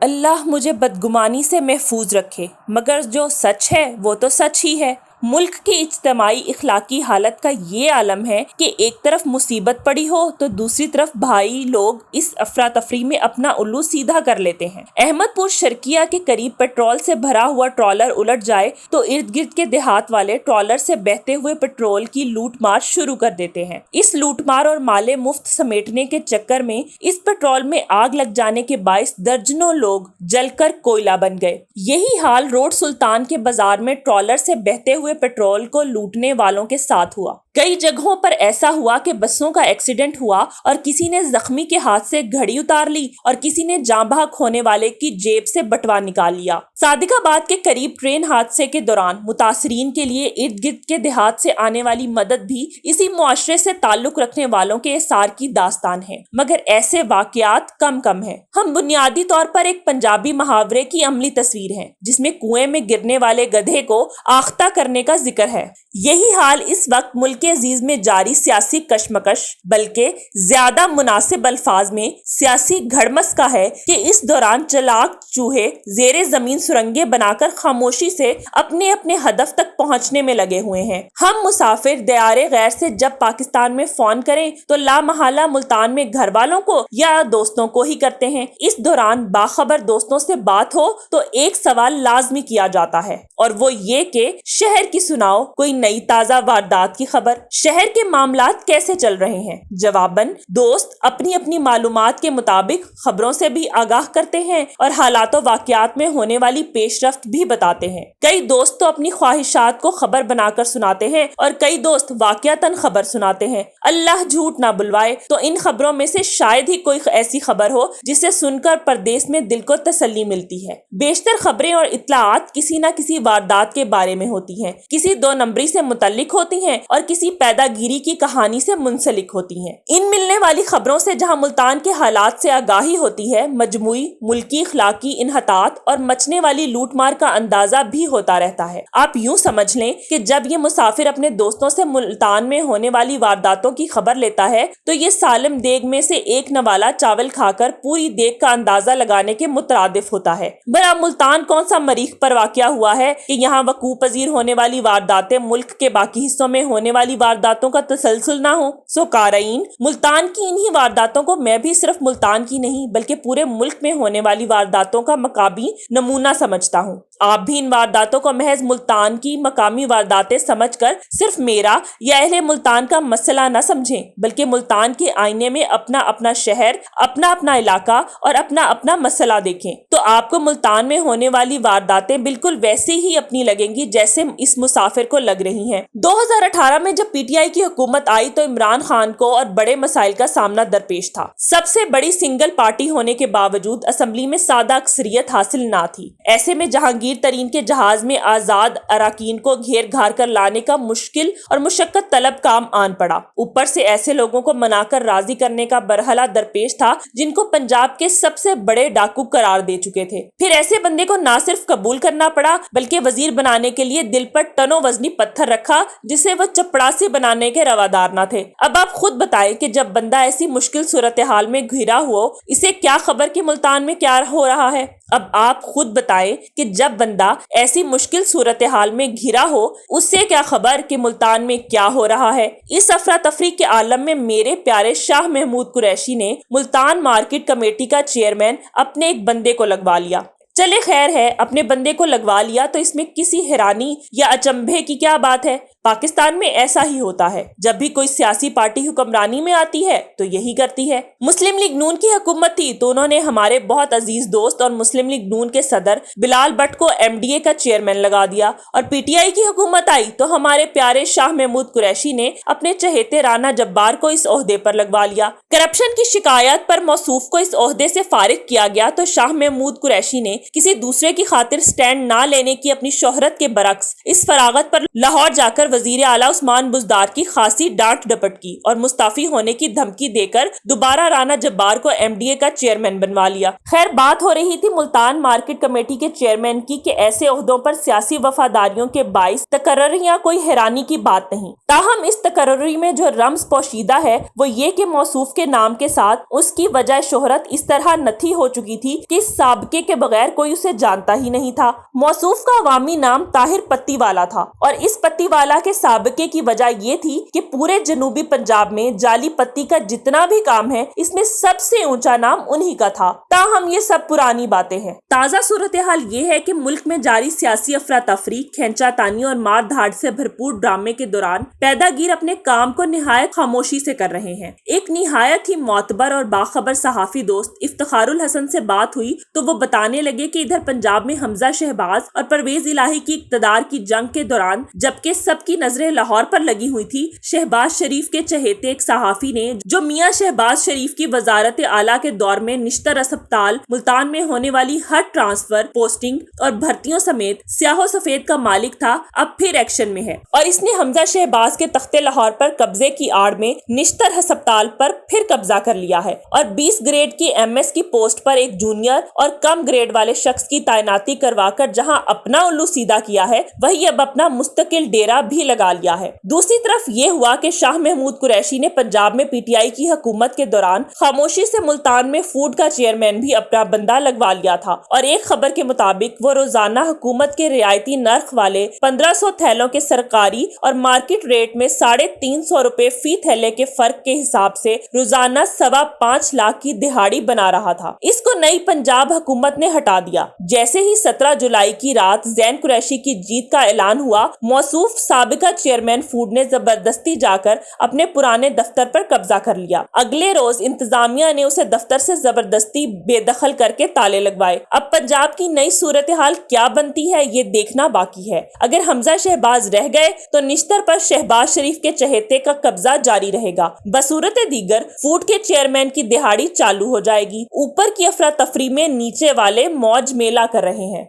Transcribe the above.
اللہ مجھے بدگمانی سے محفوظ رکھے، مگر جو سچ ہے وہ تو سچ ہی ہے۔ ملک کی اجتماعی اخلاقی حالت کا یہ عالم ہے کہ ایک طرف مصیبت پڑی ہو تو دوسری طرف بھائی لوگ اس افراتفری میں اپنا الو سیدھا کر لیتے ہیں۔ احمد پور شرقیہ کے قریب پیٹرول سے بھرا ہوا ٹرالر الٹ جائے تو ارد گرد کے دیہات والے ٹرالر سے بہتے ہوئے پیٹرول کی لوٹ مار شروع کر دیتے ہیں۔ اس لوٹ مار اور مالے مفت سمیٹنے کے چکر میں اس پیٹرول میں آگ لگ جانے کے باعث درجنوں لوگ جل کر کوئلہ بن گئے۔ یہی حال روڈ سلطان کے بازار میں ٹرالر سے بہتے ہوئے پیٹرول کو لوٹنے والوں کے ساتھ ہوا۔ کئی جگہوں پر ایسا ہوا کہ بسوں کا ایکسیڈنٹ ہوا اور کسی نے زخمی کے ہاتھ سے گھڑی اتار لی اور کسی نے جاں بحق ہونے والے کی جیب سے بٹوا نکال لیا۔ صادق آباد کے قریب ٹرین حادثے کے دوران متاثرین کے لیے ارد گرد کے دیہات سے آنے والی مدد بھی اسی معاشرے سے تعلق رکھنے والوں کے اثار کی داستان ہے، مگر ایسے واقعات کم ہیں۔ ہم بنیادی طور پر ایک پنجابی محاورے کی عملی تصویر ہیں جس میں کنویں میں گرنے والے گدھے کو آختہ کرنے کا ذکر ہے۔ یہی حال اس وقت ملک عزیز میں جاری سیاسی کشمکش، بلکہ زیادہ مناسب الفاظ میں سیاسی گھڑمس کا ہے کہ اس دوران چلاک چوہے زیر زمین سرنگیں بنا کر خاموشی سے اپنے ہدف تک پہنچنے میں لگے ہوئے ہیں۔ ہم مسافر دیار غیر سے جب پاکستان میں فون کریں تو لامحالہ ملتان میں گھر والوں کو یا دوستوں کو ہی کرتے ہیں۔ اس دوران باخبر دوستوں سے بات ہو تو ایک سوال لازمی کیا جاتا ہے اور وہ یہ کہ شہر کی سناؤ کوئی نئی تازہ واردات کی خبر، شہر کے معاملات کیسے چل رہے ہیں؟ جواباً دوست اپنی معلومات کے مطابق خبروں سے بھی آگاہ کرتے ہیں اور حالات و واقعات میں ہونے والی پیش رفت بھی بتاتے ہیں۔ کئی دوست تو اپنی خواہشات کو خبر بنا کر سناتے ہیں اور کئی دوست واقعتاً خبر سناتے ہیں۔ اللہ جھوٹ نہ بلوائے تو ان خبروں میں سے شاید ہی کوئی ایسی خبر ہو جسے سن کر پردیس میں دل کو تسلی ملتی ہے۔ بیشتر خبریں اور اطلاعات کسی نہ کسی واردات کے بارے میں ہوتی ہیں، کسی دو نمبری سے متعلق ہوتی ہیں اور کسی پیدا گیری کی کہانی سے منسلک ہوتی ہیں۔ ان ملنے والی خبروں سے جہاں ملتان کے حالات سے آگاہی ہوتی ہے، مجموعی ملکی اخلاقی انحطاط اور مچنے والی لوٹ مار کا اندازہ بھی ہوتا رہتا ہے۔ آپ یوں سمجھ لیں کہ جب یہ مسافر اپنے دوستوں سے ملتان میں ہونے والی وارداتوں کی خبر لیتا ہے تو یہ سالم دیگ میں سے ایک نوالا چاول کھا کر پوری دیگ کا اندازہ لگانے کے مترادف ہوتا ہے۔ برا ملتان کون سا مریخ پر واقع ہوا ہے کہ یہاں وقوع پذیر ہونے والی وارداتیں ملک کے باقی حصوں میں ہونے والی وارداتوں کا تسلسل نہ ہو؟ سو قارئین، ملتان کی انہی وارداتوں کو میں بھی صرف ملتان کی نہیں بلکہ پورے ملک میں ہونے والی وارداتوں کا مقامی نمونہ سمجھتا ہوں۔ آپ بھی ان وارداتوں کو محض ملتان کی مقامی وارداتیں سمجھ کر صرف میرا یا اہل ملتان کا مسئلہ نہ سمجھیں بلکہ ملتان کے آئینے میں اپنا شہر، اپنا علاقہ اور اپنا مسئلہ دیکھیں تو آپ کو ملتان میں ہونے والی وارداتیں بالکل ویسے ہی اپنی لگیں گی جیسے اس مسافر کو لگ رہی ہیں۔ 2018 میں جب پی ٹی آئی کی حکومت آئی تو عمران خان کو اور بڑے مسائل کا سامنا درپیش تھا۔ سب سے بڑی سنگل پارٹی ہونے کے باوجود اسمبلی میں سادہ اکثریت حاصل نہ تھی۔ ایسے میں جہانگیر ترین کے جہاز میں آزاد اراکین کو گھیر گھار کر لانے کا مشکل اور مشقت طلب کام آن پڑا۔ اوپر سے ایسے لوگوں کو منا کر راضی کرنے کا برہلہ درپیش تھا جن کو پنجاب کے سب سے بڑے ڈاکو قرار دے چکے تھے۔ پھر ایسے بندے کو نہ صرف قبول کرنا پڑا بلکہ وزیر بنانے کے لیے دل پر ٹنوں وزنی پتھر رکھا جسے وہ چپڑاسی بنانے کے روادار نہ تھے۔ اب آپ خود بتائیں کہ جب بندہ ایسی مشکل صورتحال میں گھرا ہو اسے کیا خبر کہ ملتان میں کیا ہو رہا ہے؟ اب آپ خود بتائیں کہ جب بندہ ایسی مشکل صورتحال میں گھرا ہو اس سے کیا خبر کہ ملتان میں کیا ہو رہا ہے؟ اس افراتفری کے عالم میں میرے پیارے شاہ محمود قریشی نے ملتان مارکیٹ کمیٹی کا چیئرمین اپنے ایک بندے کو لگوا لیا۔ چلے خیر ہے، اپنے بندے کو لگوا لیا تو اس میں کسی حیرانی یا اچنبھے کی کیا بات ہے؟ پاکستان میں ایسا ہی ہوتا ہے، جب بھی کوئی سیاسی پارٹی حکمرانی میں آتی ہے تو یہی کرتی ہے۔ مسلم لیگ نون کی حکومت تھی تو انہوں نے ہمارے بہت عزیز دوست اور مسلم لیگ نون کے صدر بلال بٹ کو ایم ڈی اے کا چیئرمین لگا دیا، اور پی ٹی آئی کی حکومت آئی تو ہمارے پیارے شاہ محمود قریشی نے اپنے چہیتے رانا جبار کو اس عہدے پر لگوا لیا۔ کرپشن کی شکایات پر موصوف کو اس عہدے سے فارغ کیا گیا تو شاہ محمود قریشی نے کسی دوسرے کی خاطر سٹینڈ نہ لینے کی اپنی شہرت کے برعکس اس فراغت پر لاہور جا کر وزیر اعلیٰ عثمان بزدار کی خاصی ڈانٹ ڈپٹ کی اور مستعفی ہونے کی دھمکی دے کر دوبارہ رانا جبار کو MDA کا چیئرمین بنوا لیا۔ خیر بات ہو رہی تھی ملتان مارکیٹ کمیٹی کے چیئرمین کی کہ ایسے عہدوں پر سیاسی وفاداریوں کے باعث تقرریاں کوئی حیرانی کی بات نہیں۔ تاہم اس تقرری میں جو رمز پوشیدہ ہے وہ یہ کہ موصوف کے نام کے ساتھ اس کی وجہ شہرت اس طرح نتھی ہو چکی تھی کہ اس سابقے کے بغیر کوئی اسے جانتا ہی نہیں تھا۔ موصوف کا عوامی نام طاہر پتی والا تھا اور اس پتی والا کے سابقے کی وجہ یہ تھی کہ پورے جنوبی پنجاب میں جعلی پتی کا جتنا بھی کام ہے اس میں سب سے اونچا نام انہی کا تھا۔ تاہم یہ سب پرانی باتیں ہیں۔ تازہ صورتحال یہ ہے کہ ملک میں جاری سیاسی افراتفری، کھینچا تانی اور مار دھاڑ سے بھرپور ڈرامے کے دوران پیدا گیر اپنے کام کو نہایت خاموشی سے کر رہے ہیں۔ ایک نہایت ہی معتبر اور باخبر صحافی دوست افتخار الحسن سے بات ہوئی تو وہ بتانے لگے کہ ادھر پنجاب میں حمزہ شہباز اور پرویز الہی کی اقتدار کی جنگ کے دوران جبکہ سب کی نظریں لاہور پر لگی ہوئی تھی، شہباز شریف کے چہیتے ایک صحافی نے جو میاں شہباز شریف کی وزارت اعلیٰ کے دور میں نشتر اسپتال ملتان میں ہونے والی ہر ٹرانسفر، پوسٹنگ اور بھرتیوں سمیت سیاہ و سفید کا مالک تھا، اب پھر ایکشن میں ہے اور اس نے حمزہ شہباز کے تخت لاہور پر قبضے کی آڑ میں نشتر ہسپتال پر پھر قبضہ کر لیا ہے اور 20 گریڈ کی MS کی پوسٹ پر ایک جونیئر اور کم گریڈ والے شخص کی تعیناتی کروا کر جہاں اپنا الو سیدھا کیا ہے وہی اب اپنا مستقل ڈیرا بھی لگا لیا ہے۔ دوسری طرف یہ ہوا کہ شاہ محمود قریشی نے پنجاب میں PTI کی حکومت کے دوران خاموشی سے ملتان میں فوڈ کا چیئرمین بھی اپنا بندہ لگوا لیا تھا اور ایک خبر کے مطابق وہ روزانہ حکومت کے رعایتی نرخ والے 1500 تھیلوں کے سرکاری اور مارکیٹ ریٹ میں 350 روپے فی تھیلے کے فرق کے حساب سے روزانہ 5.25 لاکھ کی دہاڑی بنا رہا تھا۔ اس کو نئی پنجاب حکومت نے ہٹا دیا۔ جیسے ہی 17 جولائی کی رات زین قریشی کی جیت کا اعلان ہوا، موصوف سابقہ چیئرمین فوڈ نے زبردستی جا کر اپنے پرانے دفتر پر قبضہ کر لیا۔ اگلے روز انتظامیہ نے اسے دفتر سے زبردستی بے دخل کر کے تالے لگوائے۔ اب پنجاب کی نئی صورتحال کیا بنتی ہے یہ دیکھنا باقی ہے۔ اگر حمزہ شہباز رہ گئے تو نشتر پر شہباز شریف کے چہیتے کا قبضہ جاری رہے گا، بصورت دیگر فوڈ کے چیئرمین کی دہاڑی چالو ہو جائے گی۔ اوپر کی افراتفری میں نیچے والے موج میلہ کر رہے ہیں۔